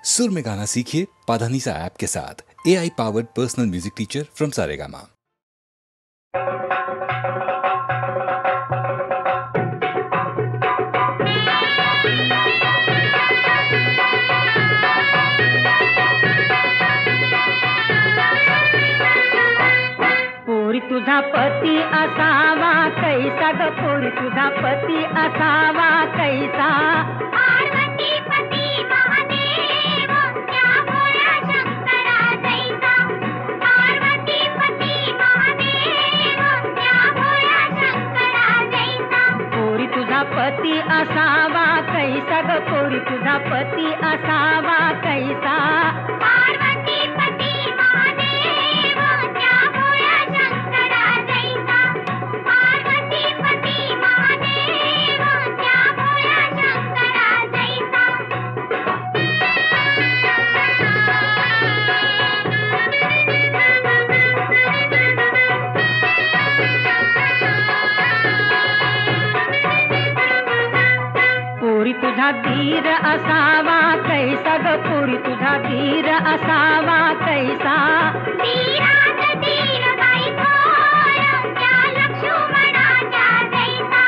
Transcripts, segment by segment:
सुर में गाना सीखिए पाधानीसा ऐप के साथ। AI powered personal music teacher from Saregama. पोरी तुझा पती असावा कैसा ग, पोरी तुझा पती असावा कैसा। पार्वती पती महादेव त्या भोळ्या शंकरा जैसा। पार्वती पती महादेव त्या भोळ्या शंकरा जैसा। पोरी तुझा पती असावा कैसा ग, पोरी तुझा पती असावा कैसा। पार्वती पती महादेव त्या भोळ्या शंकरा जैसा। पार्वती पती महादेव त्या भोळ्या शंकरा जैसा। पोरी तुझा धीर असावा कैसा ग, पोरी तुझा धीर असावा कैसा। धीरात धीर बाई थोर त्या लक्ष्मणाच्या जैसा।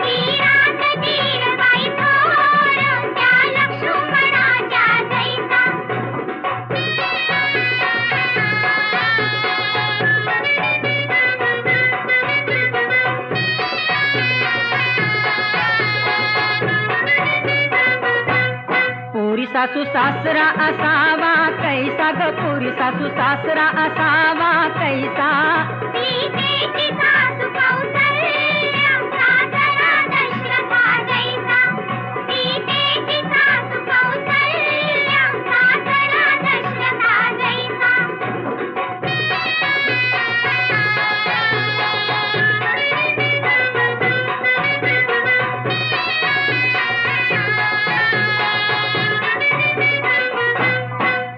धीरात धीर बाई थोर त्या लक्ष्मणाच्या जैसा। पोरी सासू सासरा असावा कैसा ग, पोरी सासू सासरा असावा कैसा। सीतेची सासू कौसल्या सासरा दशरथा जैसा। सीतेची सासू कौसल्या सासरा दशरथा जैसा।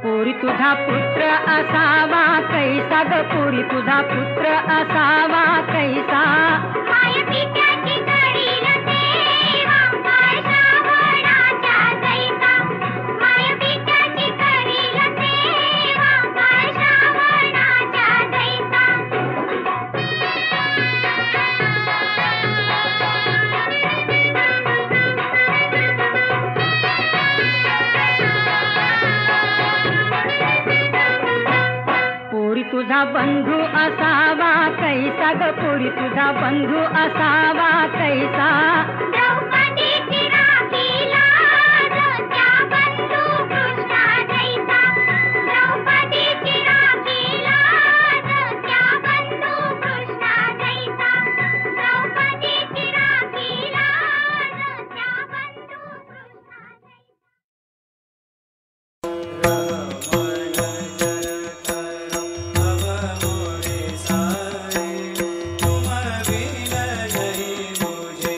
पोरी तुझा पुत्र असावा कैसा ग, पोरी तुझा पुत्र असावा कैसा। माय पित्याची करील सेवा काळ श्रावणाच्या जैसा। माय पित्याची करील सेवा काळ श्रावणाच्या जैसा। पोरी तुझा बंधू असावा कैसा ग, पोरी तुझा बंधू असावा कैसा। द्रौपदीची राखी लाज त्या बंधू कृष्णा जैसा। द्रौपदीची राखी लाज त्या बंधू कृष्णा जैसा। द्रौपदीची राखी लाज त्या बंधू कृष्णा जैसा। तुम बिन नहीं मुझे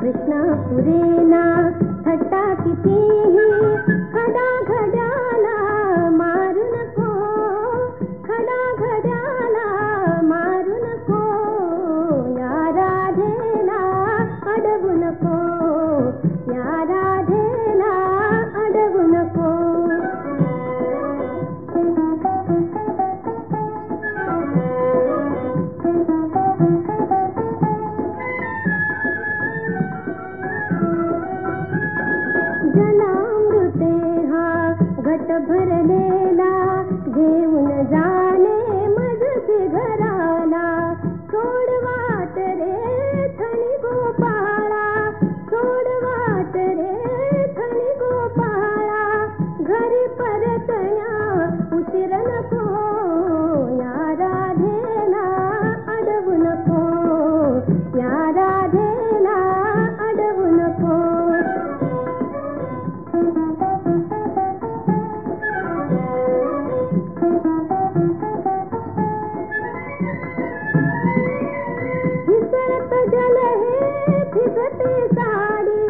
कृष्णा पुरेना थट्टा कितीही खडा घड्याला मारू नको, खडा घड्याला मारू नको, या राधेला अडवू नको, या राधेला अडवू नको. जलामृते हा घट भरलेला घेऊन जाणे मजसी घराला, सोड वाट रे थणी गोपाळा, सोड वाट रे थणी गोपाळा, घरी परतण्या उशीर नको, या राधेला अडवू नको, या राधेला अडवू नको. फिसरत जल हे फिसते साडी,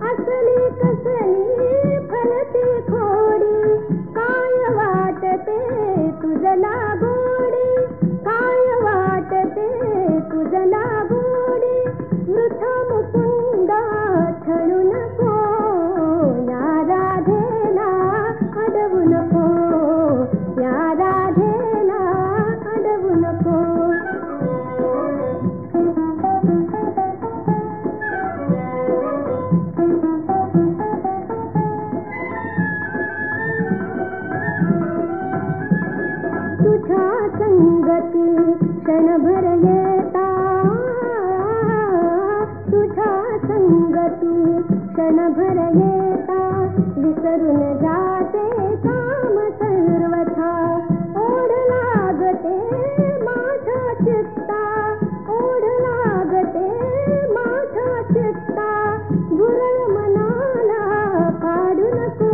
असली कसली फलती खोडी, काय वाटते तुझला गोडी, काय वाटते तुझला गोडी, वृथा मुकुंदा छळू नको, या राधेला अडवू नको, या राधेला अडवू नको. तुझ्या संगती क्षणभर येता, तुझ्या संगती क्षणभर येता, विसरून जाते काम सर्वथा, ओढ लागते माझ्या चित्ता, ओढ लागते माझ्या चित्ता, गुरळ मनाला काढू नको,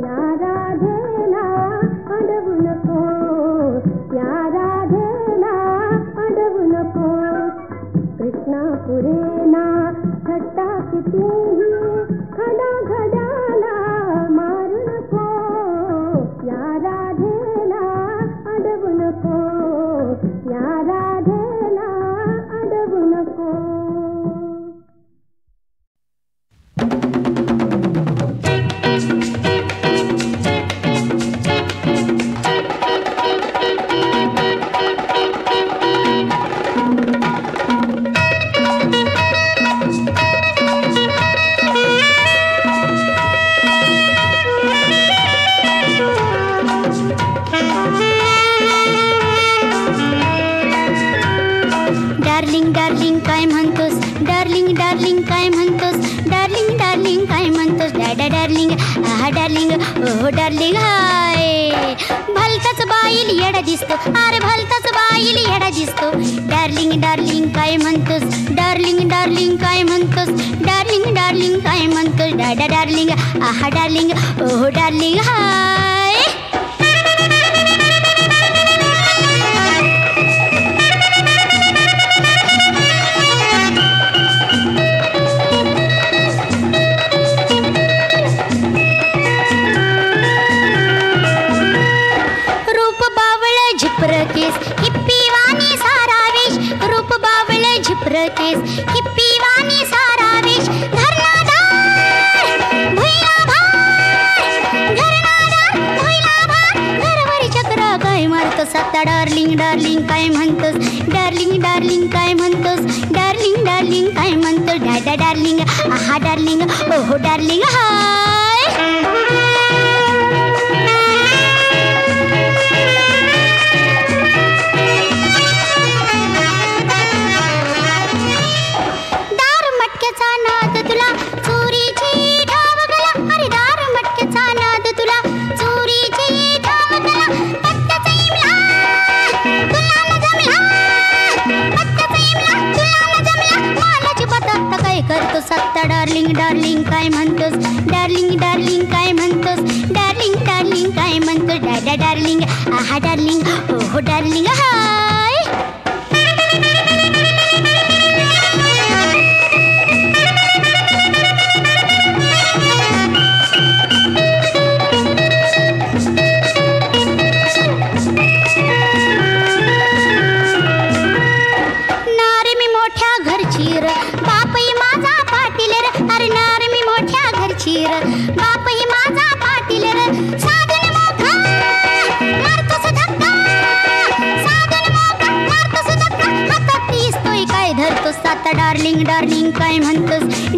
या राधेला अडवू नको, या राधेला अडवू नको. कृष्णा पुरेना थट्टा कितीही खडा घड्याला मारू नको, या राधेला अडवू नको, या राधेला अडवू नको. डार्लिंग डार्लिंग काय म्हणतोस, डार्लिंग डार्लिंग काय म्हणतोस, डार्लिंग डार्लिंग काय म्हणतोस, डॅडा डार्लिंग आहा डार्लिंग ओ डार्लिंग हाय. भलताच बाईल येडा दिसतो, अरे भलताच बाईल येडा दिसतो, डार्लिंग डार्लिंग काय म्हणतोस, डार्लिंग डार्लिंग काय म्हणतोस, डार्लिंग डार्लिंग काय म्हणतोस, डॅडा डार्लिंग आहा डार्लिंग ओ डार्लिंग हाय. केस हिप्पीवाणी सारा वेश, रूप बावळ झिपर केस हिप्पीवाणी सारा वेश, घरनादार भुईला भार, घरनादार भुईला भार, घरवर चक्र काय मारतोस, आता डार्लिंग डार्लिंग काय म्हणतोस, डार्लिंग डार्लिंग काय म्हणतोस, डार्लिंग डार्लिंग काय म्हणतोस, डॅडा डार्लिंग आहा डार्लिंग ओहो डार्लिंग हाय. नाद तुला चोरीची ठाव गला, अरे दार मटक्याचा नाद तुला चोरीची ठाव गला, पत्त्याचा इमला तुला न जमला, पत्त्याचा इमला तुला न जमला, मालाची पत्ता काय करतो सत्ता, डार्लिंग डार्लिंग काय म्हणतोस, डार्लिंग डार्लिंग काय म्हणतोस, डार्लिंग डार्लिंग काय म्हणतोस, डॅडा डार्लिंग आहा डार्लिंग ओहो डार्लिंग हाय. पाटील बापही माझा पाटील साधन मोठा मारतोस धक्का साधन मोठा मारतोस धक्का हातात दिसतोय काय धरतोस आता डार्लिंग डार्लिंग काय म्हणतोस